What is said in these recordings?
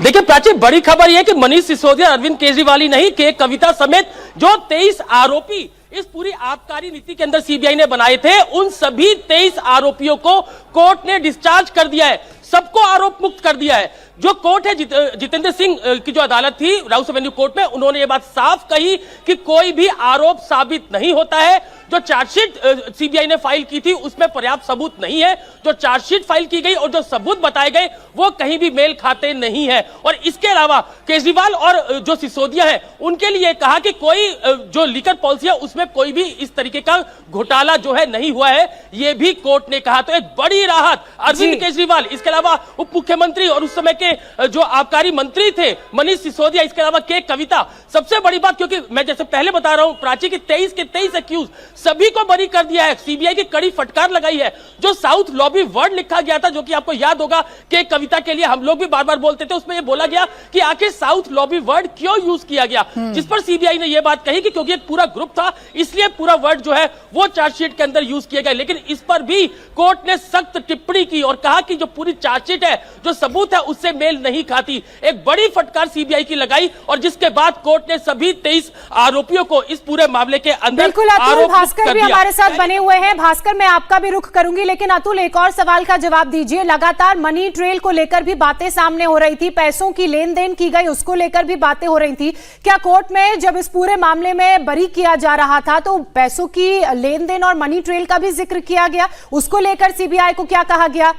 देखिए प्राची, बड़ी खबर यह कि मनीष सिसोदिया, अरविंद केजरीवाल ही नहीं कि कविता समेत जो 23 आरोपी इस पूरी आबकारी नीति के अंदर सीबीआई ने बनाए थे, उन सभी 23 आरोपियों को कोर्ट ने डिस्चार्ज कर दिया है, सबको आरोप मुक्त कर दिया है। जो कोर्ट है, जितेंद्र सिंह की जो अदालत थी राउस एवेन्यू कोर्ट में, उन्होंने ये बात साफ कही कि कोई भी आरोप साबित नहीं होता है। जो चार्जशीट सीबीआई ने फाइल की थी उसमें पर्याप्त सबूत नहीं है। जो चार्जशीट फाइल की गई और जो सबूत बताए गए वो कहीं भी मेल खाते नहीं है। और इसके अलावा केजरीवाल और जो सिसोदिया है उनके लिए कहा कि कोई जो लीकर पॉलिसी है उसमें कोई भी इस तरीके का घोटाला जो है नहीं हुआ है, ये भी कोर्ट ने कहा। तो एक बड़ी राहत अरविंद केजरीवाल, इसके अलावा उप मुख्यमंत्री और उस समय के जो आबकारी मंत्री थे मनीष सिसोदिया, इसके अलावा के कविता, सबसे बड़ी बात, क्योंकि मैं जैसे पहले बता रहा हूं प्राची की 23 के 23 एक्यूज सभी को बरी कर दिया है। सीबीआई की कड़ी फटकार लगाई है। जो साउथ लॉबी वर्ड लिखा गया था, जो कि आपको याद होगा कि कविता के लिए हम लोग भी बार बार बोलते थे, उसमें यह बोला गया कि आखिर साउथ लॉबी वर्ड क्यों यूज किया गया, जिस पर सीबीआई ने यह बात कही कि क्योंकि एक पूरा ग्रुप था इसलिए पूरा वर्ड जो है वो चार्जशीट के अंदर यूज किया गया। लेकिन इस पर भी कोर्ट ने सख्त टिप्पणी की और कहा कि जो पूरी चार्जशीट है, जो सबूत है, उससे मेल नहीं खाती। एक बड़ी फटकार सीबीआई की लगाई और जिसके बाद कोर्ट ने सभी 23 आरोपियों को इस पूरे मामले के अंदर भास्कर भी हमारे साथ बने हुए हैं। भास्कर, मैं आपका भी रुख करूंगी, लेकिन अतुल एक और सवाल का जवाब दीजिए। लगातार मनी ट्रेल को लेकर भी बातें सामने हो रही थी, पैसों की लेन देन की गई उसको लेकर भी बातें हो रही थी। क्या कोर्ट में जब इस पूरे मामले में बरी किया जा रहा था तो पैसों की लेन देन और मनी ट्रेल का भी जिक्र किया गया? उसको लेकर सीबीआई को क्या कहा गया?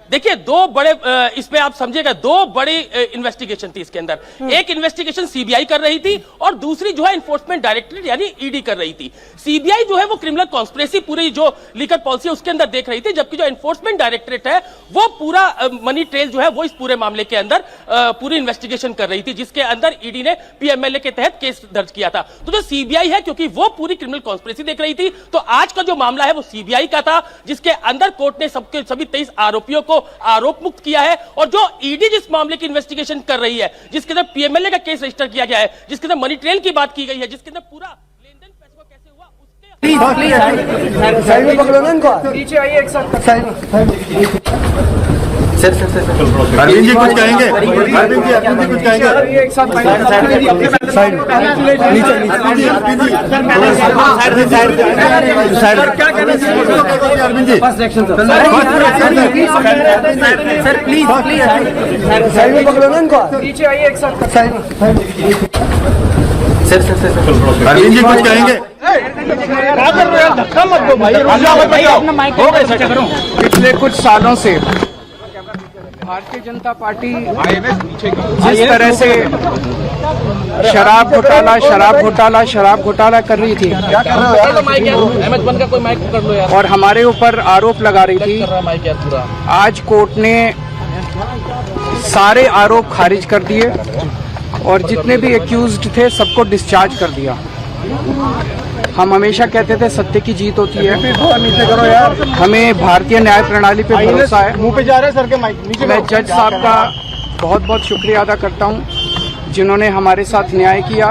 देखिए, दो बड़े इसमें आप समझिएगा, दो बड़ी इन्वेस्टिगेशन थी इसके अंदर। एक इन्वेस्टिगेशन सीबीआई कर रही थी और दूसरी जो है एनफोर्समेंट डायरेक्टरेट यानी ईडी कर रही थी। सीबीआई जो है वो क्रिमिनल कॉन्स्पिरेसी पूरी जो लीकर पॉलिसी है उसके अंदर देख रही थी, जबकि जो एनफोर्समेंट डायरेक्टरेट है वो पूरा मनी ट्रेल जो है वो इस पूरे मामले के अंदर पूरी इन्वेस्टिगेशन कर रही थी, जिसके अंदर ईडी ने पीएमएलए के तहत केस दर्ज किया था। तो जो सीबीआई है, क्योंकि वो पूरी क्रिमिनल कॉन्स्पिरेसी देख रही थी, तो आज का जो मामला है वो सीबीआई का था, जिसके अंदर कोर्ट ने सभी 23 आरोपियों को आरोप मुक्त किया है। और जो ईडी जिस मामले की इन्वेस्टिगेशन कर रही है, जिसके अंदर पीएमएलए का केस रजिस्टर किया गया है, जिसके अंदर मनी ट्रेल की बात की गई है, जिसके अंदर पूरा लेन देन पैसों का कैसे हुआ उसके साइड में पकड़ो ना इनको, नीचे आइए एक साथ साइड में। सर अरविंद जी कुछ कहेंगे? अरविंद जी कुछ कहेंगे? एक साथ साइड नीचे साइड क्या करना चाहिए Arvind ji? First action sir please side में पकड़ो ना इनको, नीचे आइए एक साथ साइड में। सर अरविंद जी कुछ कहेंगे? धक्का मत दो भाई। पिछले कुछ सालों से भारतीय जनता पार्टी जिस तरह से शराब घोटाला कर रही थी और हमारे ऊपर आरोप लगा रही थी, आज कोर्ट ने सारे आरोप खारिज कर दिए और जितने भी एक्यूज्ड थे सबको डिस्चार्ज कर दिया। हम हमेशा कहते थे सत्य की जीत होती है, हमें भारतीय न्याय प्रणाली पे भरोसा है। मुंह पे जा रहे सर के माइक। मैं जज साहब का बहुत बहुत शुक्रिया अदा करता हूं जिन्होंने हमारे साथ न्याय किया,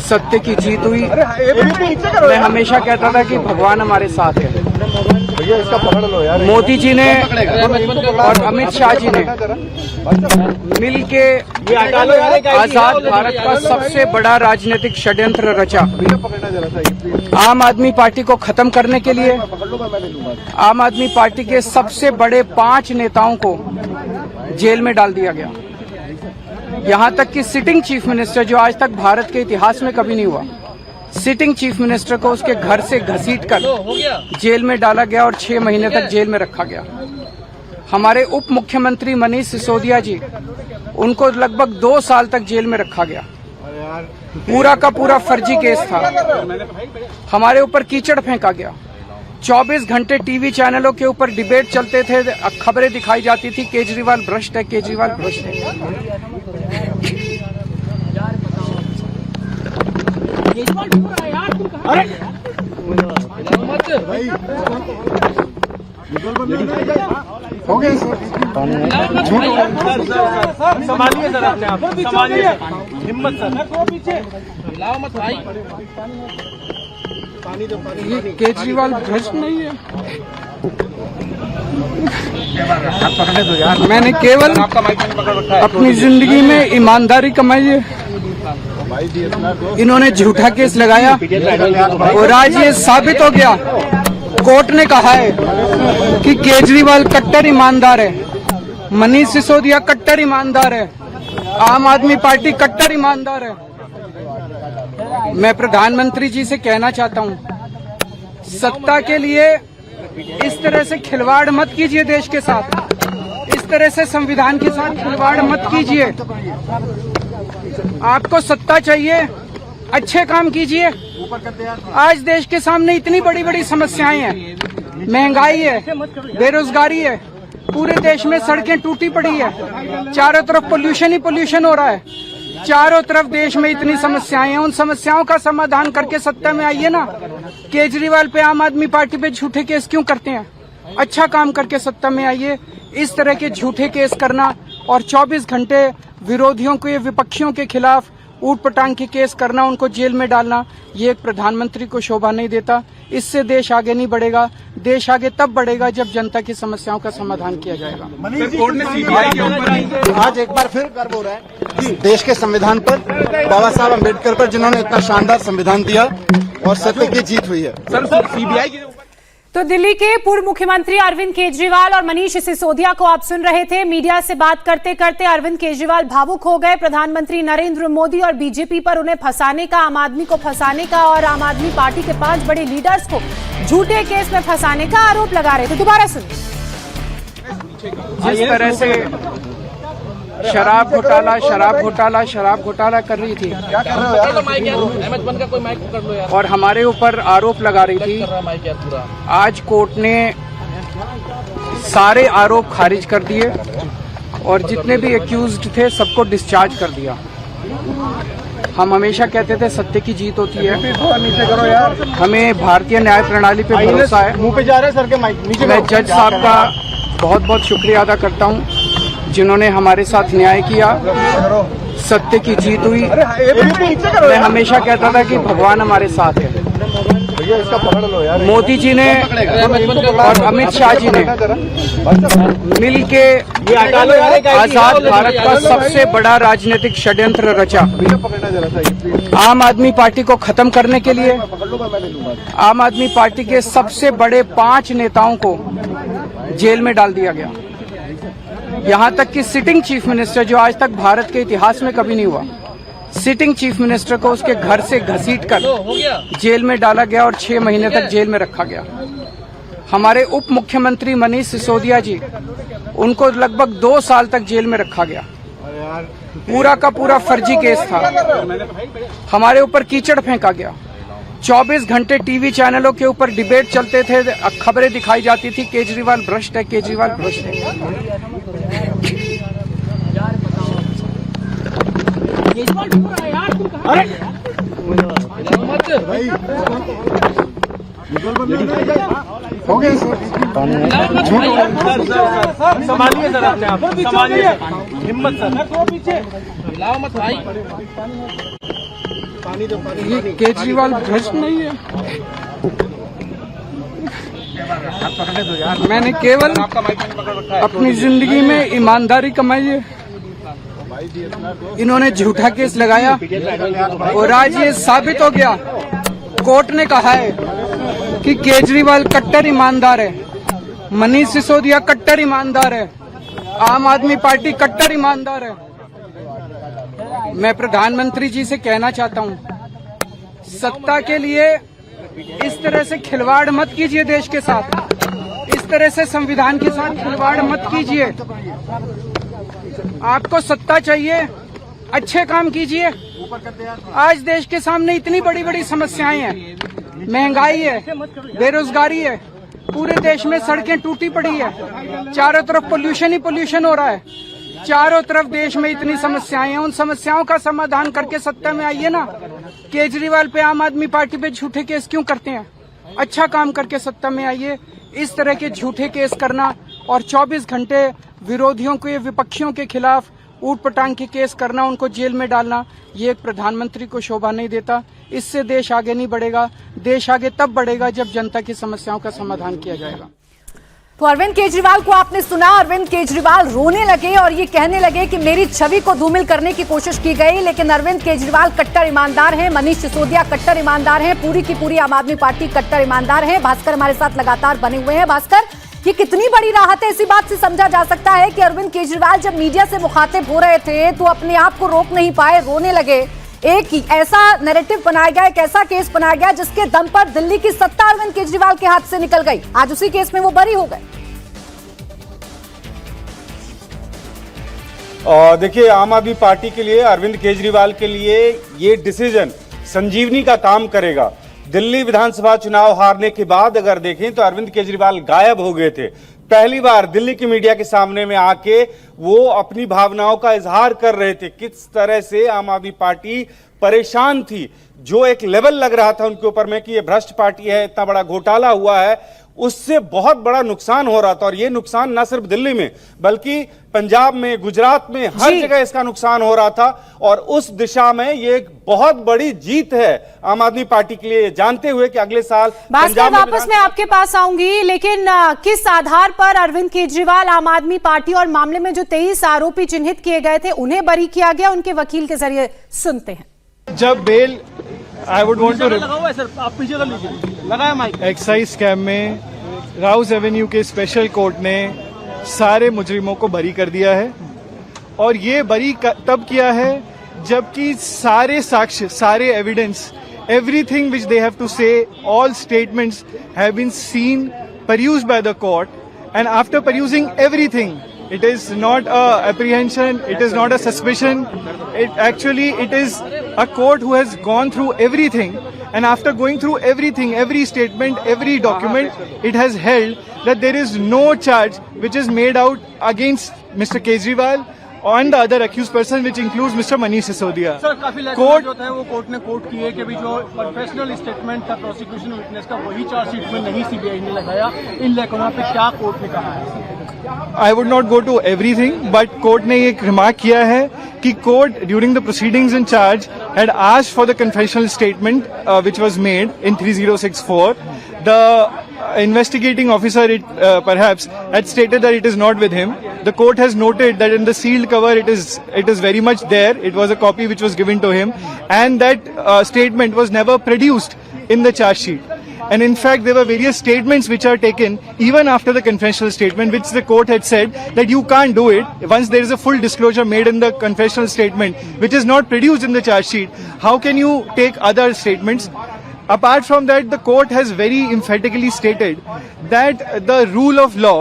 सत्य की जीत हुई। मैं हमेशा कहता था कि भगवान हमारे साथ है। मोदी जी ने और अमित शाह जी ने मिल के आजाद भारत का सबसे बड़ा राजनीतिक षड्यंत्र रचा। आम आदमी पार्टी को खत्म करने के लिए आम आदमी पार्टी के सबसे बड़े 5 नेताओं को जेल में डाल दिया गया। यहां तक कि सिटिंग चीफ मिनिस्टर, जो आज तक भारत के इतिहास में कभी नहीं हुआ, सिटिंग चीफ मिनिस्टर को उसके घर से घसीटकर जेल में डाला गया और 6 महीने तक जेल में रखा गया। हमारे उप मुख्यमंत्री मनीष सिसोदिया जी, उनको लगभग 2 साल तक जेल में रखा गया। पूरा का पूरा फर्जी केस था। हमारे ऊपर कीचड़ फेंका गया। 24 घंटे टीवी चैनलों के ऊपर डिबेट चलते थे, खबरें दिखाई जाती थी केजरीवाल भ्रष्ट है, केजरीवाल भ्रष्ट है। अरे हो गया संभालिए सर, अपने आप संभालिए, हिम्मत सर, पीछे हिलाओ मत भाई। ये केजरीवाल भ्रष्ट नहीं है। मैंने केवल अपनी जिंदगी में ईमानदारी कमाई है। इन्होंने झूठा केस लगाया और आज ये साबित हो गया, कोर्ट ने कहा है कि केजरीवाल कट्टर ईमानदार है, मनीष सिसोदिया कट्टर ईमानदार है, आम आदमी पार्टी कट्टर ईमानदार है। मैं प्रधानमंत्री जी से कहना चाहता हूं, सत्ता के लिए इस तरह से खिलवाड़ मत कीजिए देश के साथ, इस तरह से संविधान के साथ खिलवाड़ मत कीजिए। आपको सत्ता चाहिए, अच्छे काम कीजिए। आज देश के सामने इतनी बड़ी बड़ी समस्याएं हैं, महंगाई है, बेरोजगारी है, पूरे देश में सड़कें टूटी पड़ी है, चारों तरफ पोल्यूशन ही पोल्यूशन हो रहा है, चारों तरफ देश में इतनी समस्याएं हैं। उन समस्याओं का समाधान करके सत्ता में आइए ना। केजरीवाल पे, आम आदमी पार्टी पे झूठे केस क्यों करते हैं? अच्छा काम करके सत्ता में आइए। इस तरह के झूठे केस करना और 24 घंटे विरोधियों के, विपक्षियों के खिलाफ ऊट पटांग के केस करना, उनको जेल में डालना, ये एक प्रधानमंत्री को शोभा नहीं देता। इससे देश आगे नहीं बढ़ेगा। देश आगे तब बढ़ेगा जब जनता की समस्याओं का समाधान किया जाएगा। आज एक बार फिर गर्व हो रहा है कि देश के संविधान पर, बाबा साहब अम्बेडकर पर, जिन्होंने इतना शानदार संविधान दिया और सत्य की जीत हुई है। सीबीआई की तो दिल्ली के पूर्व मुख्यमंत्री अरविंद केजरीवाल और मनीष सिसोदिया को आप सुन रहे थे। मीडिया से बात करते करते अरविंद केजरीवाल भावुक हो गए। प्रधानमंत्री नरेंद्र मोदी और बीजेपी पर उन्हें फंसाने का, आम आदमी को फंसाने का और आम आदमी पार्टी के 5 बड़े लीडर्स को झूठे केस में फंसाने का आरोप लगा रहे थे। दोबारा सुनिए। जिस तरह से शराब घोटाला कर रही थी और हमारे ऊपर आरोप लगा रही थी, आज कोर्ट ने सारे आरोप खारिज कर दिए और जितने भी एक्यूज्ड थे सबको डिस्चार्ज कर दिया। हम हमेशा कहते थे सत्य की जीत होती है, हमें भारतीय न्याय प्रणाली पे भरोसा है। मुंह पे जा रहे सर के माइक। मैं जज साहब का बहुत बहुत शुक्रिया अदा करता हूं जिन्होंने हमारे साथ न्याय किया, सत्य की जीत हुई। मैं हमेशा कहता था कि भगवान हमारे साथ है। मोदी जी ने और अमित शाह जी ने मिल के आजाद भारत का सबसे बड़ा राजनीतिक षड्यंत्र रचा। आम आदमी पार्टी को खत्म करने के लिए आम आदमी पार्टी के सबसे बड़े 5 नेताओं को जेल में डाल दिया गया। यहाँ तक कि सिटिंग चीफ मिनिस्टर, जो आज तक भारत के इतिहास में कभी नहीं हुआ, सिटिंग चीफ मिनिस्टर को उसके घर से घसीटकर जेल में डाला गया और 6 महीने तक जेल में रखा गया। हमारे उप मुख्यमंत्री मनीष सिसोदिया जी, उनको लगभग 2 साल तक जेल में रखा गया। पूरा का पूरा फर्जी केस था। हमारे ऊपर कीचड़ फेंका गया। 24 घंटे टीवी चैनलों के ऊपर डिबेट चलते थे, खबरें दिखाई जाती थी केजरीवाल भ्रष्ट है, केजरीवाल भ्रष्ट है। संभालिए सर, अपने आप संभालिए, हिम्मत सर, हिलाओ मत भाई। ये केजरीवाल भ्रष्ट नहीं है। मैंने केवल अपनी जिंदगी में ईमानदारी कमाई है। इन्होंने झूठा केस लगाया और आज ये साबित हो गया, कोर्ट ने कहा है कि केजरीवाल कट्टर ईमानदार है, मनीष सिसोदिया कट्टर ईमानदार है, आम आदमी पार्टी कट्टर ईमानदार है। मैं प्रधानमंत्री जी से कहना चाहता हूं, सत्ता के लिए इस तरह से खिलवाड़ मत कीजिए देश के साथ, इस तरह से संविधान के साथ खिलवाड़ मत कीजिए। आपको सत्ता चाहिए, अच्छे काम कीजिए। आज देश के सामने इतनी बड़ी बड़ी समस्याएं हैं, महंगाई है, बेरोजगारी है, पूरे देश में सड़कें टूटी पड़ी है, चारों तरफ पोल्यूशन ही पोल्यूशन हो रहा है, चारों तरफ देश में इतनी समस्याएं हैं। उन समस्याओं का समाधान करके सत्ता में आइए ना। केजरीवाल पे, आम आदमी पार्टी पे झूठे केस क्यों करते हैं? अच्छा काम करके सत्ता में आइए। इस तरह के झूठे केस करना और 24 घंटे विरोधियों के, विपक्षियों के खिलाफ ऊट पटांग के केस करना, उनको जेल में डालना, ये एक प्रधानमंत्री को शोभा नहीं देता। इससे देश आगे नहीं बढ़ेगा। देश आगे तब बढ़ेगा जब जनता की समस्याओं का समाधान किया जाएगा। तो अरविंद केजरीवाल को आपने सुना, अरविंद केजरीवाल रोने लगे और ये कहने लगे कि मेरी छवि को धूमिल करने की कोशिश की गई, लेकिन अरविंद केजरीवाल कट्टर ईमानदार हैं, मनीष सिसोदिया कट्टर ईमानदार हैं, पूरी की पूरी आम आदमी पार्टी कट्टर ईमानदार है। भास्कर हमारे साथ लगातार बने हुए हैं। भास्कर, ये कितनी बड़ी राहत है, इसी बात से समझा जा सकता है कि अरविंद केजरीवाल जब मीडिया से मुखातिब हो रहे थे तो अपने आप को रोक नहीं पाए, रोने लगे। एक ऐसा नैरेटिव बनाया गया, एक ऐसा केस बनाया गया जिसके दम पर दिल्ली की सत्ता अरविंद केजरीवाल के हाथ से निकल गई। आज उसी केस में वो बरी हो गए। देखिए, आम आदमी पार्टी के लिए, अरविंद केजरीवाल के लिए ये डिसीजन संजीवनी का काम करेगा। दिल्ली विधानसभा चुनाव हारने के बाद अगर देखें तो अरविंद केजरीवाल गायब हो गए थे। पहली बार दिल्ली की मीडिया के सामने में आके वो अपनी भावनाओं का इजहार कर रहे थे, किस तरह से आम आदमी पार्टी परेशान थी। जो एक लेवल लग रहा था उनके ऊपर में कि ये भ्रष्ट पार्टी है, इतना बड़ा घोटाला हुआ है, उससे बहुत बड़ा नुकसान हो रहा था। और ये नुकसान न सिर्फ दिल्ली में बल्कि पंजाब में, गुजरात में, हर जगह इसका नुकसान हो रहा था। और उस दिशा में ये एक बहुत बड़ी जीत है आम आदमी पार्टी के लिए, जानते हुए कि अगले साल भास्कर, वापस मैं आपके पास आऊंगी, लेकिन किस आधार पर अरविंद केजरीवाल, आम आदमी पार्टी और मामले में जो 23 आरोपी चिन्हित किए गए थे उन्हें बरी किया गया, उनके वकील के जरिए सुनते हैं। जब bail I would want to excise scam में राउस एवेन्यू के स्पेशल कोर्ट ने सारे मुजरिमों को बरी कर दिया है। और ये बरी तब किया है जबकि सारे साक्ष्य, सारे evidence, everything which they have to say, all statements have been seen, perused by the court, and after perusing everything, it is not a apprehension, it is not a suspicion, it is a court who has gone through everything, and after going through everything, every statement, every document, it has held that there is no charge which is made out against Mr. Kejriwal and the other accused person, which includes Mr. Manish Sisodia. Sir, काफी court जो है वो court ने court की है कि भी जो प्रोफेशनल स्टेटमेंट था प्रोसिक्यूशन विटनेस का, वही चार्जशीट में नहीं सीबीआई ने लगाया। इन लेखों पे क्या कोर्ट ने कहा है? I would not go to everything, but court ने एक रिमार्क किया है कि court during the proceedings in charge had asked for the confessional statement which was made in 3064. The investigating officer perhaps had stated that it is not with him. The court has noted that in the sealed cover it is very much there. It was a copy which was given to him, and that statement was never produced in the charge sheet. And in fact, there were various statements which are taken even after the confessional statement, which the court had said that you can't do it. Once there is a full disclosure made in the confessional statement, which is not produced in the charge sheet, how can you take other statements? Apart from that, the court has very emphatically stated that the rule of law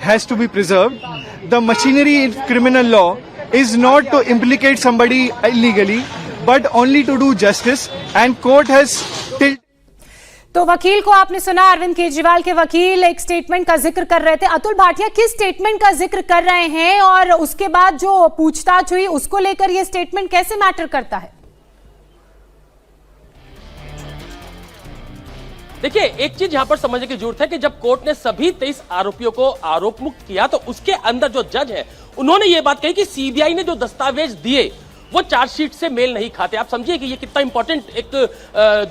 has to be preserved. The machinery in criminal law is not to implicate somebody illegally, but only to do justice. And court has तो वकील को आपने सुना, अरविंद केजरीवाल के वकील एक statement का जिक्र कर रहे थे। अतुल भाटिया, किस स्टेटमेंट का जिक्र कर रहे हैं और उसके बाद जो पूछताछ हुई उसको लेकर ये स्टेटमेंट कैसे मैटर करता है? देखिए, एक चीज यहां पर समझने की जरूरत है कि जब कोर्ट ने सभी 23 आरोपियों को आरोप मुक्त किया तो उसके अंदर जो जज है उन्होंने ये बात कही कि सीबीआई ने जो दस्तावेज दिए वो चार्जशीट से मेल नहीं खाते। आप समझिए कि ये कितना इंपॉर्टेंट एक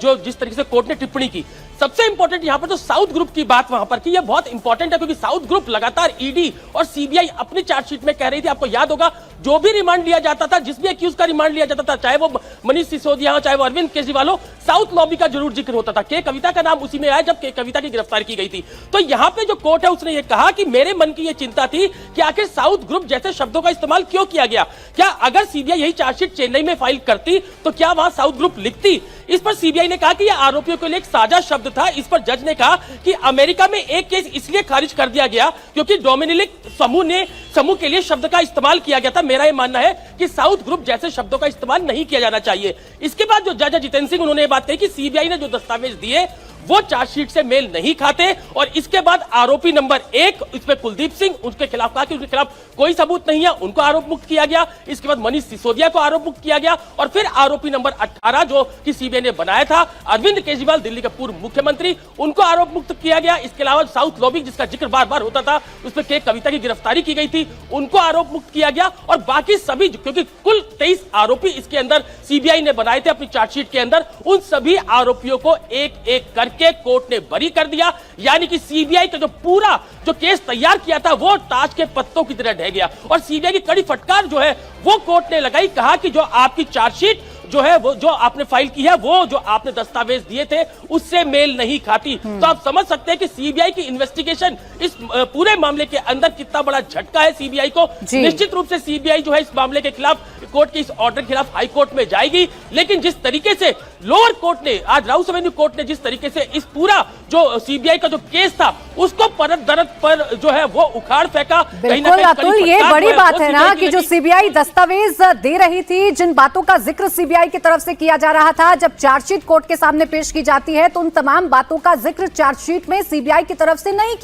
जो जिस तरीके से कोर्ट ने टिप्पणी की। सबसे इंपॉर्टेंट यहां पर जो साउथ ग्रुप की बात वहां पर की, ये बहुत इंपॉर्टेंट है क्योंकि साउथ ग्रुप लगातार ईडी और सीबीआई अपनी चार्जशीट में कह रही थी, आपको याद होगा, जो भी रिमांड लिया जाता था, जिस भी अक्यूज का रिमांड लिया जाता था, चाहे वो मनीष सिसोदिया हो, चाहे वो अरविंद केजरीवाल हो, साउथ लॉबी का जरूर जिक्र होता था। के कविता का नाम उसी में आया जब के कविता की गिरफ्तारी की गई थी। तो यहां पे जो कोर्ट है उसने ये कहा कि मेरे मन की ये चिंता थी कि आखिर साउथ ग्रुप जैसे शब्दों का इस्तेमाल क्यों किया गया। क्या अगर सीबीआई यही चार्जशीट चेन्नई में फाइल करती तो क्या वहां साउथ ग्रुप लिखती? इस पर सीबीआई ने कहा कि यह आरोपियों के लिए एक साझा शब्द था। इस पर जज ने कहा कि अमेरिका में एक केस इसलिए खारिज कर दिया गया क्योंकि डोमिनिक समूह के लिए शब्द का इस्तेमाल किया गया था। मेरा यह मानना है कि साउथ ग्रुप जैसे शब्दों का इस्तेमाल नहीं किया जाना चाहिए। इसके बाद जो जज जितेंद्र सिंह, उन्होंने ये बात कही कि सीबीआई ने जो दस्तावेज दिए वो चार्जशीट से मेल नहीं खाते। और इसके बाद आरोपी नंबर 1 इसमें कुलदीप सिंह, उसके खिलाफ कहा कि उसके खिलाफ कोई सबूत नहीं है, उनको आरोप मुक्त किया गया। इसके बाद मनीष सिसोदिया को आरोप मुक्त किया गया और फिर आरोपी नंबर 18 जो कि सीबीआई ने बनाया था, अरविंद केजरीवाल दिल्ली के पूर्व मुख्यमंत्री, उनको आरोप मुक्त किया गया। इसके अलावा साउथ लॉबी जिसका जिक्र बार बार होता था, उसमें के कविता की गिरफ्तारी की गई थी, उनको आरोप मुक्त किया गया। और बाकी सभी, क्योंकि कुल 23 आरोपी इसके अंदर सीबीआई ने बनाए थे अपनी चार्जशीट के अंदर, उन सभी आरोपियों को एक एक करके के कोर्ट ने बरी कर दिया। यानी कि सीबीआई का जो पूरा जो केस तैयार किया था वो ताश के पत्तों की तरह ढह गया। और सीबीआई की कड़ी फटकार जो है वो कोर्ट ने लगाई, कहा कि जो आपकी चार्जशीट जो है वो जो आपने फाइल की है वो जो आपने दस्तावेज दिए थे उससे मेल नहीं खाती। तो आप समझ सकते हैं कि सीबीआई की इन्वेस्टिगेशन इस पूरे मामले के अंदर कितना बड़ा झटका है सीबीआई को। निश्चित रूप से सीबीआई जो है इस मामले के खिलाफ, कोर्ट के इस ऑर्डर के खिलाफ हाई कोर्ट में जाएगी। लेकिन जिस तरीके से लोअर कोर्ट ने, आज राउस एवेन्यू कोर्ट ने जिस तरीके से इस पूरा जो सीबीआई का जो केस था उसको परत दरत पर जो है वो उखाड़ फेंका। बिल्कुल अतुल, ये बड़ी बात है ना कि जो सीबीआई दस्तावेज दे रही थी, जिन बातों का जिक्र सीबीआई की तरफ से किया जा रहा था, जब चार्जशीट कोर्ट के सामने पेश की जाती है तो उन तमाम बातों का जिक्र चार्जशीट में सीबीआई की तरफ से नहीं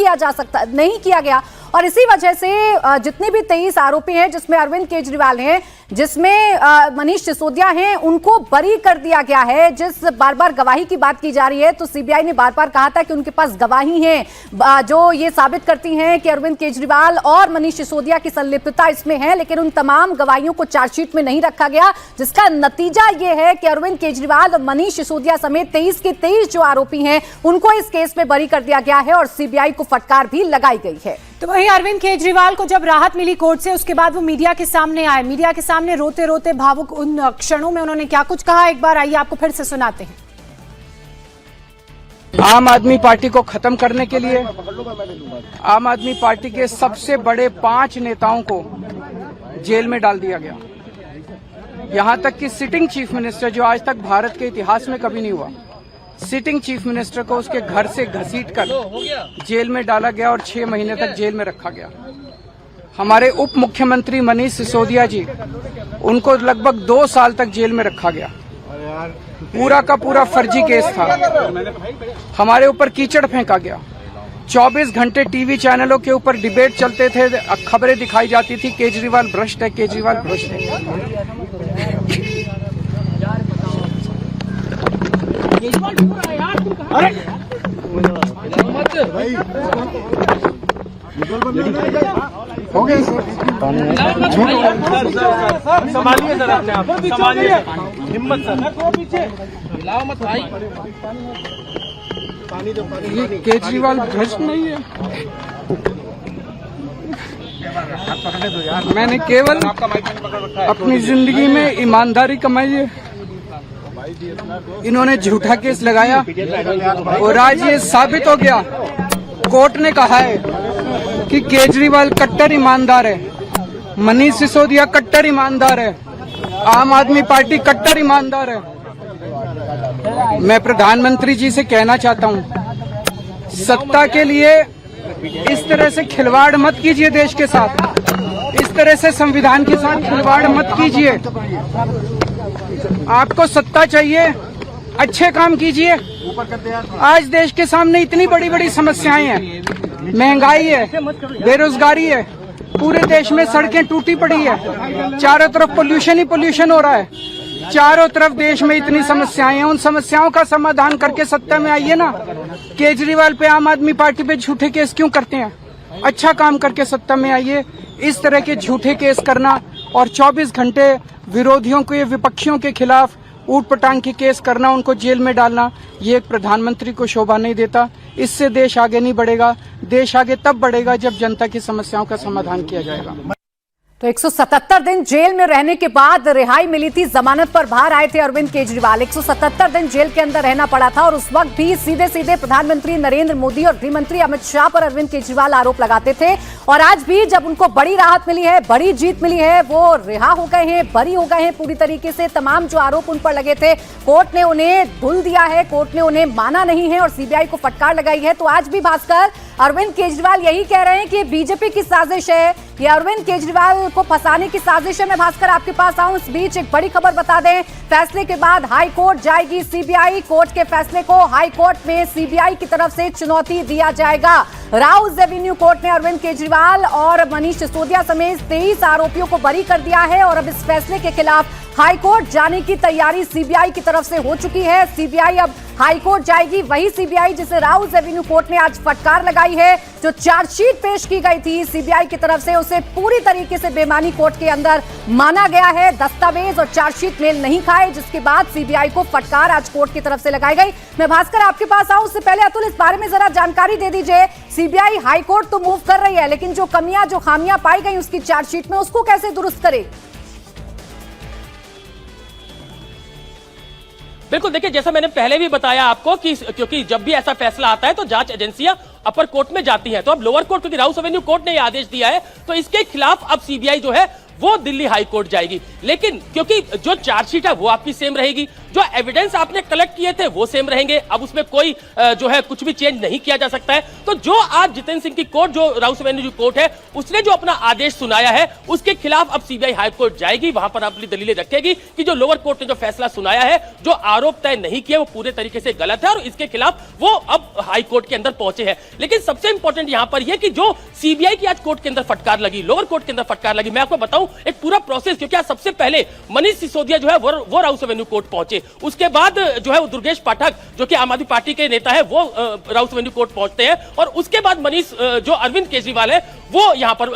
किया गया। और इसी वजह से जितने भी 23 आरोपी हैं, जिसमें अरविंद केजरीवाल हैं, जिसमें मनीष सिसोदिया हैं, उनको बरी कर दिया गया है। जिस बार बार गवाही की बात की जा रही है तो सीबीआई ने बार बार कहा था कि उनके पास गवाही है जो ये साबित करती हैं कि अरविंद केजरीवाल और मनीष सिसोदिया की संलिप्तता इसमें है, लेकिन उन तमाम गवाहियों को चार्जशीट में नहीं रखा गया, जिसका नतीजा ये है कि अरविंद केजरीवाल और मनीष सिसोदिया समेत 23 के 23 जो आरोपी हैं उनको इस केस में बरी कर दिया गया है और सीबीआई को फटकार भी लगाई गई है। तो वही अरविंद केजरीवाल को जब राहत मिली कोर्ट से, उसके बाद वो मीडिया के सामने आए, मीडिया के सामने रोते रोते भावुक उन क्षणों में उन्होंने क्या कुछ कहा, एक बार आइए आपको फिर से सुनाते हैं। आम आदमी पार्टी को खत्म करने के लिए आम आदमी पार्टी के सबसे बड़े 5 नेताओं को जेल में डाल दिया गया। यहां तक कि सिटिंग चीफ मिनिस्टर, जो आज तक भारत के इतिहास में कभी नहीं हुआ, सिटिंग चीफ मिनिस्टर को उसके घर से घसीटकर जेल में डाला गया और 6 महीने तक जेल में रखा गया। हमारे उप मुख्यमंत्री मनीष सिसोदिया जी, उनको लगभग 2 साल तक जेल में रखा गया। पूरा का पूरा फर्जी केस था। हमारे ऊपर कीचड़ फेंका गया। 24 घंटे टीवी चैनलों के ऊपर डिबेट चलते थे, खबरें दिखाई जाती थी केजरीवाल भ्रष्ट है, केजरीवाल भ्रष्ट है। हो गया सर, संभालिए सर अपने आप, संभालिए, हिम्मत सर, पीछे हिलाओ मत भाई। ये केजरीवाल भ्रष्ट नहीं है। मैंने केवल अपनी जिंदगी में ईमानदारी कमाई है। इन्होंने झूठा केस लगाया और आज ये साबित हो गया। कोर्ट ने कहा है कि केजरीवाल कट्टर ईमानदार है, मनीष सिसोदिया कट्टर ईमानदार है, आम आदमी पार्टी कट्टर ईमानदार है। मैं प्रधानमंत्री जी से कहना चाहता हूं, सत्ता के लिए इस तरह से खिलवाड़ मत कीजिए, देश के साथ इस तरह से संविधान के साथ खिलवाड़ मत कीजिए। आपको सत्ता चाहिए, अच्छे काम कीजिए। आज देश के सामने इतनी बड़ी बड़ी समस्याएं हैं, महंगाई है, बेरोजगारी है, पूरे देश में सड़कें टूटी पड़ी है, चारों तरफ पोल्यूशन ही पोल्यूशन हो रहा है, चारों तरफ देश में इतनी समस्याएं हैं। उन समस्याओं का समाधान करके सत्ता में आइए ना। केजरीवाल पे, आम आदमी पार्टी पे झूठे केस क्यों करते हैं? अच्छा काम करके सत्ता में आइए। इस तरह के झूठे केस करना और 24 घंटे विरोधियों के, विपक्षियों के खिलाफ ऊट पटांग के केस करना, उनको जेल में डालना, ये एक प्रधानमंत्री को शोभा नहीं देता। इससे देश आगे नहीं बढ़ेगा। देश आगे तब बढ़ेगा जब जनता की समस्याओं का समाधान किया जाएगा। तो 177 दिन जेल में रहने के बाद रिहाई मिली थी। जमानत पर बाहर आए थे अरविंद केजरीवाल। 177 दिन जेल के अंदर रहना पड़ा था और उस वक्त भी सीधे सीधे प्रधानमंत्री नरेंद्र मोदी और गृह मंत्री अमित शाह पर अरविंद केजरीवाल आरोप लगाते थे। और आज भी जब उनको बड़ी राहत मिली है, बड़ी जीत मिली है, वो रिहा हो गए हैं, बरी हो गए हैं पूरी तरीके से। तमाम जो आरोप उन पर लगे थे, कोर्ट ने उन्हें धुल दिया है, कोर्ट ने उन्हें माना नहीं है और सीबीआई को फटकार लगाई है। तो आज भी भास्कर, अरविंद केजरीवाल यही कह रहे हैं कि बीजेपी की साजिश है, ये अरविंद केजरीवाल को फंसाने की साजिश है। मैं भास्कर आपके पास आऊं, इस बीच एक बड़ी खबर बता दें। फैसले के बाद हाई कोर्ट जाएगी सीबीआई। कोर्ट के फैसले को हाई कोर्ट में सीबीआई की तरफ से चुनौती दिया जाएगा। राउस एवेन्यू कोर्ट ने अरविंद केजरीवाल और मनीष सिसोदिया समेत 23 आरोपियों को बरी कर दिया है और अब इस फैसले के खिलाफ हाई कोर्ट जाने की तैयारी सीबीआई की तरफ से हो चुकी है। सीबीआई अब हाई कोर्ट जाएगी वही सीबीआई जिसे राउज एवेन्यू कोर्ट ने आज फटकार लगाई है। जो चार्जशीट पेश की गई थी सीबीआई की तरफ से उसे पूरी तरीके से बेमानी कोर्ट के अंदर माना गया है। दस्तावेज और चार्जशीट मेल नहीं खाए, जिसके बाद सीबीआई को फटकार आज कोर्ट की तरफ से लगाई गई। मैं भास्कर आपके पास आऊं, उससे पहले अतुल इस बारे में जरा जानकारी दे दीजिए। सीबीआई हाई कोर्ट तो मूव कर रही है, लेकिन जो कमियां जो खामियां पाई गई उसकी चार्जशीट में, उसको कैसे दुरुस्त करे? बिल्कुल, देखिए जैसा मैंने पहले भी बताया आपको कि क्योंकि जब भी ऐसा फैसला आता है तो जांच एजेंसियां अपर कोर्ट में जाती हैं, तो अब लोअर कोर्ट, क्योंकि राउस एवेन्यू कोर्ट ने यह आदेश दिया है तो इसके खिलाफ अब सीबीआई जो है वो दिल्ली हाई कोर्ट जाएगी। लेकिन क्योंकि जो चार्जशीट है वो आपकी सेम रहेगी, जो एविडेंस आपने कलेक्ट किए थे वो सेम रहेंगे, अब उसमें कोई जो है कुछ भी चेंज नहीं किया जा सकता है। तो जो आज जितेंद्र सिंह की कोर्ट, जो राउस एवेन्यू कोर्ट है, उसने जो अपना आदेश सुनाया है उसके खिलाफ अब सीबीआई हाई कोर्ट जाएगी, वहां पर अपनी दलीलें रखेगी कि जो लोअर कोर्ट ने जो फैसला सुनाया है, जो आरोप तय नहीं किए वो पूरे तरीके से गलत है और इसके खिलाफ वो अब हाई कोर्ट के अंदर पहुंचे हैं। लेकिन सबसे इंपॉर्टेंट यहां पर यह कि जो सीबीआई की आज कोर्ट के अंदर फटकार लगी, लोअर कोर्ट के अंदर फटकार लगी, मैं आपको बताऊं एक पूरा प्रोसेस, क्योंकि आज सबसे पहले मनीष सिसोदिया जो है वो राउस एवेन्यू कोर्ट पहुंचे, उसके बाद जो है वो दुर्गेश पाठक जो कि आम आदमी पार्टी के नेता है वो राउस एवेन्यू कोर्ट पहुंचते हैं, और उसके बाद मनीष जो अरविंद केजरीवाल है वो यहां पर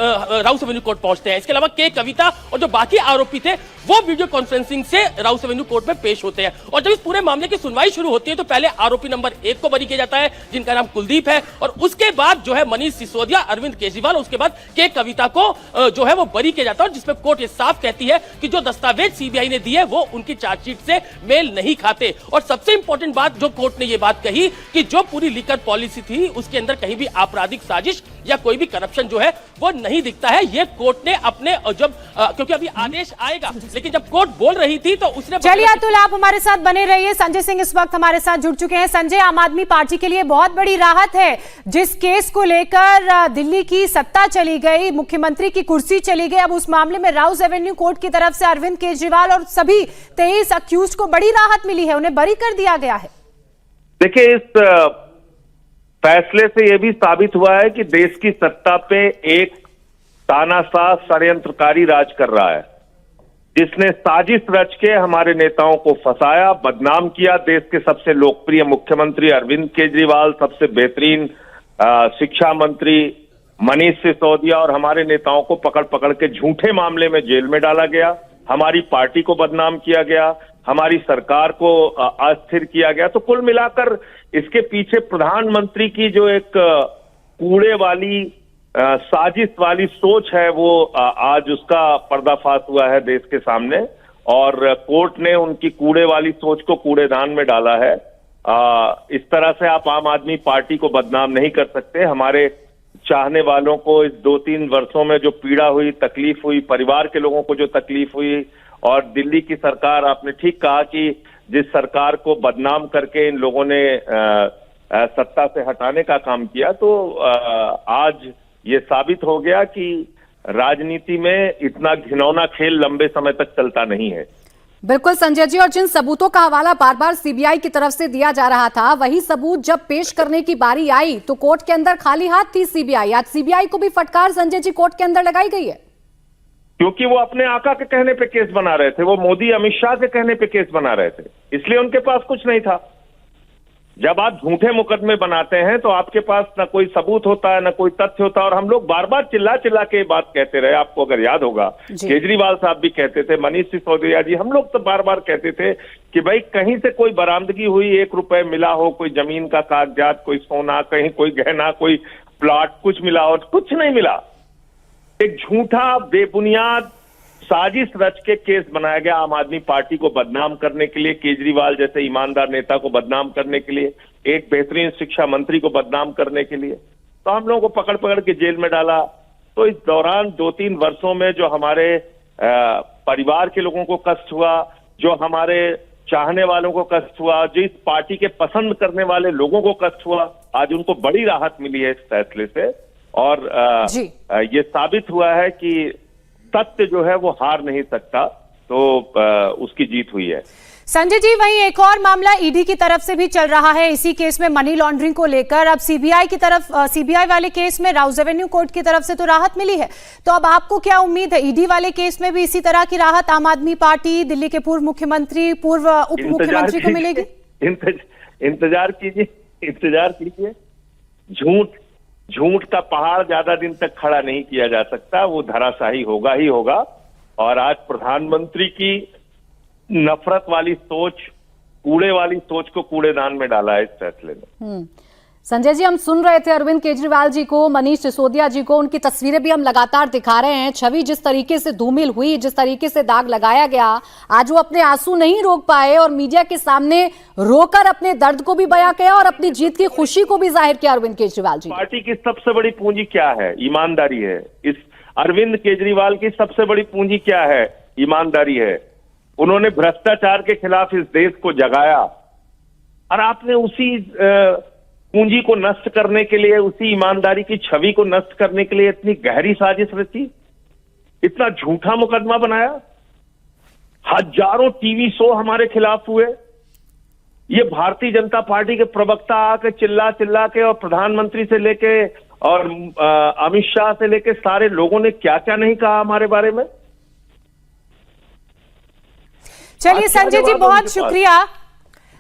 राउस एवेन्यू कोर्ट पहुंचते हैं। इसके अलावा के कविता और जो बाकी आरोपी थे वो वीडियो कॉन्फ्रेंसिंग से राउस एवेन्यू कोर्ट में पेश होते हैं। और जब इस पूरे मामले की सुनवाई शुरू होती है तो पहले आरोपी नंबर 1 को बरी किया जाता है, जिनका नाम कुलदीप है, और उसके बाद जो है मनीष सिसोदिया, अरविंद केजरीवाल, उसके बाद के कविता को जो है वो बरी किया जाता है, जिसमें कोर्ट ये साफ कहती है कि जो दस्तावेज सीबीआई ने दिए वो उनकी चार्जशीट से मेल नहीं खाते। और सबसे इंपॉर्टेंट बात जो कोर्ट ने ये बात कही कि जो पूरी लीकर पॉलिसी थी उसके अंदर कहीं भी आपराधिक साजिश या कोई भी करप्शन जो है वो नहीं दिखता है। ये कोर्ट ने अपने जब क्योंकि अभी आदेश आएगा, लेकिन जब कोर्ट बोल रही थी तो उसने, चलिए अतुल आप हमारे साथ बने रहिए। संजय सिंह इस वक्त हमारे साथ जुड़ चुके हैं। संजय, आम आदमी पार्टी के लिए बहुत बड़ी राहत है, जिस केस को लेकर दिल्ली की सत्ता चली गई, मुख्यमंत्री की कुर्सी चली गई, अब उस मामले में राउस एवेन्यू कोर्ट की तरफ से अरविंद केजरीवाल और सभी 23 अक्यूज्ड को बड़ी राहत मिली है, उन्हें बरी कर दिया गया है। देखिए, इस फैसले से यह भी साबित हुआ है कि देश की सत्ता पे एक तानाशाह षड्यंत्रकारी राज कर रहा है, जिसने साजिश रच के हमारे नेताओं को फंसाया, बदनाम किया। देश के सबसे लोकप्रिय मुख्यमंत्री अरविंद केजरीवाल, सबसे बेहतरीन शिक्षा मंत्री मनीष सिसोदिया और हमारे नेताओं को पकड़ पकड़ के झूठे मामले में जेल में डाला गया, हमारी पार्टी को बदनाम किया गया, हमारी सरकार को अस्थिर किया गया। तो कुल मिलाकर इसके पीछे प्रधानमंत्री की जो एक कूड़े वाली साजिश वाली सोच है वो आज उसका पर्दाफाश हुआ है देश के सामने, और कोर्ट ने उनकी कूड़े वाली सोच को कूड़ेदान में डाला है। इस तरह से आप आम आदमी पार्टी को बदनाम नहीं कर सकते। हमारे चाहने वालों को इस 2-3 वर्षों में जो पीड़ा हुई, तकलीफ हुई, परिवार के लोगों को जो तकलीफ हुई, और दिल्ली की सरकार, आपने ठीक कहा कि जिस सरकार को बदनाम करके इन लोगों ने सत्ता से हटाने का काम किया, तो आज ये साबित हो गया कि राजनीति में इतना घिनौना खेल लंबे समय तक चलता नहीं है। बिल्कुल संजय जी, और जिन सबूतों का हवाला बार बार सीबीआई की तरफ से दिया जा रहा था, वही सबूत जब पेश करने की बारी आई तो कोर्ट के अंदर खाली हाथ थी सीबीआई। आज सीबीआई को भी फटकार संजय जी कोर्ट के अंदर लगाई गई है, क्योंकि वो अपने आका के कहने पे केस बना रहे थे, वो मोदी अमित शाह के कहने पे केस बना रहे थे, इसलिए उनके पास कुछ नहीं था। जब आप झूठे मुकदमे बनाते हैं तो आपके पास न कोई सबूत होता है, न कोई तथ्य होता है, और हम लोग बार बार चिल्ला चिल्ला के बात कहते रहे। आपको अगर याद होगा, केजरीवाल साहब भी कहते थे, मनीष सिसोदिया जी, हम लोग तो बार बार कहते थे कि भाई कहीं से कोई बरामदगी हुई, 1 रुपए मिला हो, कोई जमीन का कागजात, कोई सोना, कहीं कोई गहना, कोई प्लॉट, कुछ मिला हो। कुछ नहीं मिला। एक झूठा बेबुनियाद साजिश रच के केस बनाया गया आम आदमी पार्टी को बदनाम करने के लिए, केजरीवाल जैसे ईमानदार नेता को बदनाम करने के लिए, एक बेहतरीन शिक्षा मंत्री को बदनाम करने के लिए। तो हम लोगों को पकड़ पकड़ के जेल में डाला। तो इस दौरान 2-3 वर्षों में जो हमारे परिवार के लोगों को कष्ट हुआ, जो हमारे चाहने वालों को कष्ट हुआ, जो इस पार्टी के पसंद करने वाले लोगों को कष्ट हुआ, आज उनको बड़ी राहत मिली है इस फैसले से। और ये साबित हुआ है कि सत्य जो है वो हार नहीं सकता, तो उसकी जीत हुई है। संजय जी, वहीं एक और मामला ईडी की तरफ से भी चल रहा है इसी केस में, मनी लॉन्ड्रिंग को लेकर। अब सीबीआई की तरफ, सीबीआई वाले केस में राउस एवेन्यू कोर्ट की तरफ से तो राहत मिली है, तो अब आपको क्या उम्मीद है ईडी वाले केस में भी इसी तरह की राहत आम आदमी पार्टी, दिल्ली के पूर्व मुख्यमंत्री, पूर्व उप मुख्यमंत्री को मिलेगी? इंतजार कीजिए। झूठ का पहाड़ ज्यादा दिन तक खड़ा नहीं किया जा सकता, वो धराशायी होगा ही होगा। और आज प्रधानमंत्री की नफरत वाली सोच, कूड़े वाली सोच को कूड़ेदान में डाला है इस फैसले ने। संजय जी, हम सुन रहे थे अरविंद केजरीवाल जी को, मनीष सिसोदिया जी को, उनकी तस्वीरें भी हम लगातार दिखा रहे हैं। छवि जिस तरीके से धूमिल हुई, जिस तरीके से दाग लगाया गया, आज वो अपने आंसू नहीं रोक पाए और मीडिया के सामने रोकर अपने दर्द को भी बयां किया और अपनी जीत की खुशी को भी जाहिर किया अरविंद केजरीवाल जी। पार्टी की सबसे बड़ी पूंजी क्या है? ईमानदारी है। इस अरविंद केजरीवाल की सबसे बड़ी पूंजी क्या है? ईमानदारी है। उन्होंने भ्रष्टाचार के खिलाफ इस देश को जगाया और आपने उसी पूंजी को नष्ट करने के लिए, उसी ईमानदारी की छवि को नष्ट करने के लिए इतनी गहरी साजिश रची, इतना झूठा मुकदमा बनाया, हजारों टीवी शो हमारे खिलाफ हुए। ये भारतीय जनता पार्टी के प्रवक्ता आके चिल्ला के और प्रधानमंत्री से लेके और अमित शाह से लेके सारे लोगों ने क्या क्या नहीं कहा हमारे बारे में। चलिए संजय जी, बहुत शुक्रिया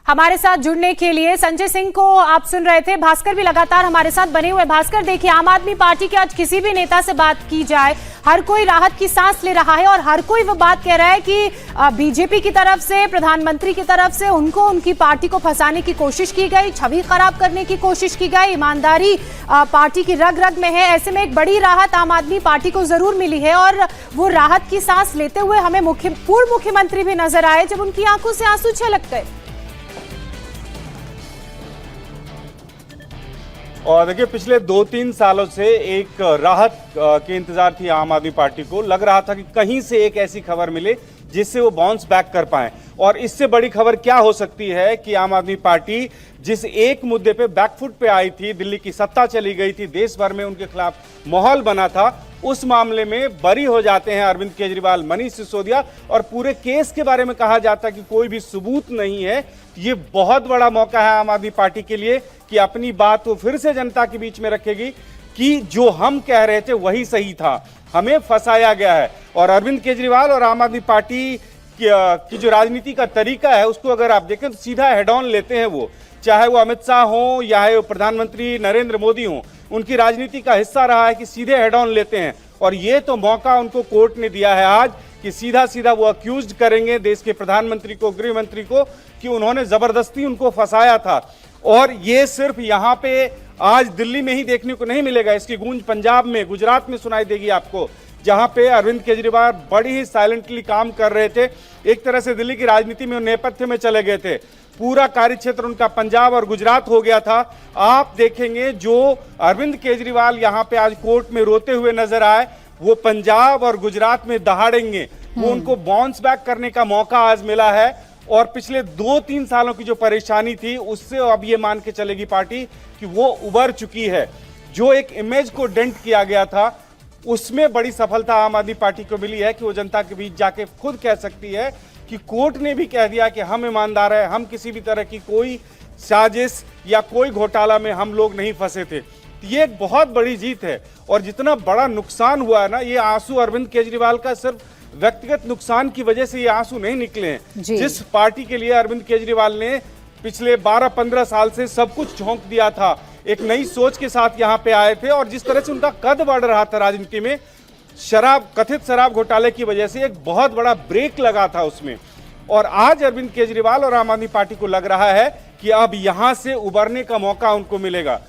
हमारे साथ जुड़ने के लिए। संजय सिंह को आप सुन रहे थे, भास्कर भी लगातार हमारे साथ बने हुए। भास्कर, देखिए, आम आदमी पार्टी के आज किसी भी नेता से बात की जाए, हर कोई राहत की सांस ले रहा है और हर कोई वो बात कह रहा है कि बीजेपी की तरफ से, प्रधानमंत्री की तरफ से उनको, उनकी पार्टी को फंसाने की कोशिश की गई, छवि खराब करने की कोशिश की गई। ईमानदारी पार्टी की रग रग में है। ऐसे में एक बड़ी राहत आम आदमी पार्टी को जरूर मिली है और वो राहत की सांस लेते हुए हमें पूर्व मुख्यमंत्री भी नजर आए जब उनकी आंखों से आंसू छलक गए। और देखिए, पिछले 2-3 सालों से एक राहत के इंतजार थी आम आदमी पार्टी को। लग रहा था कि कहीं से एक ऐसी खबर मिले जिससे वो बाउंस बैक कर पाए। और इससे बड़ी खबर क्या हो सकती है कि आम आदमी पार्टी जिस एक मुद्दे पे बैकफुट पे आई थी, दिल्ली की सत्ता चली गई थी, देश भर में उनके खिलाफ माहौल बना था, उस मामले में बरी हो जाते हैं अरविंद केजरीवाल, मनीष सिसोदिया, और पूरे केस के बारे में कहा जाता है कि कोई भी सबूत नहीं है। ये बहुत बड़ा मौका है आम आदमी पार्टी के लिए कि अपनी बात वो फिर से जनता के बीच में रखेगी कि जो हम कह रहे थे वही सही था, हमें फंसाया गया है। और अरविंद केजरीवाल और आम आदमी पार्टी की जो राजनीति का तरीका है उसको अगर आप देखें तो सीधा हेड ऑन लेते हैं वो, चाहे वो अमित शाह हो या प्रधानमंत्री नरेंद्र मोदी हो, उनकी राजनीति का हिस्सा रहा है कि सीधे हेड ऑन लेते हैं। और ये तो मौका उनको कोर्ट ने दिया है आज कि सीधा सीधा वो अक्यूज्ड करेंगे देश के प्रधानमंत्री को, गृह मंत्री को, कि उन्होंने जबरदस्ती उनको फंसाया था। और ये सिर्फ यहाँ पे आज दिल्ली में ही देखने को नहीं मिलेगा, इसकी गूंज पंजाब में, गुजरात में सुनाई देगी आपको, जहां पे अरविंद केजरीवाल बड़ी ही साइलेंटली काम कर रहे थे। एक तरह से दिल्ली की राजनीति में नेपथ्य में चले गए थे। पूरा कार्यक्षेत्र उनका पंजाब और गुजरात हो गया था। आप देखेंगे जो अरविंद केजरीवाल यहाँ पे आज कोर्ट में रोते हुए नजर आए, वो पंजाब और गुजरात में दहाड़ेंगे। वो उनको बाउंस बैक करने का मौका आज मिला है। और पिछले 2-3 सालों की जो परेशानी थी उससे अब ये मान के चलेगी पार्टी कि वो उबर चुकी है। जो एक इमेज को डेंट किया गया था उसमें बड़ी सफलता आम आदमी पार्टी को मिली है कि वो जनता के बीच जाके खुद कह सकती है कि कोर्ट ने भी कह दिया कि हम ईमानदार है, हम किसी भी तरह की कोई साजिश या कोई घोटाला में हम लोग नहीं फंसे थे। ये एक बहुत बड़ी जीत है। और जितना बड़ा नुकसान हुआ है ना, ये आंसू अरविंद केजरीवाल का सिर्फ व्यक्तिगत नुकसान की वजह से ये आंसू नहीं निकले हैं। जिस पार्टी के लिए अरविंद केजरीवाल ने पिछले 12-15 साल से सब कुछ झोंक दिया था, एक नई सोच के साथ यहाँ पे आए थे, और जिस तरह से उनका कद बढ़ रहा था राजनीति में, कथित शराब घोटाले की वजह से एक बहुत बड़ा ब्रेक लगा था उसमें। और आज अरविंद केजरीवाल और आम आदमी पार्टी को लग रहा है कि अब यहां से उबरने का मौका उनको मिलेगा।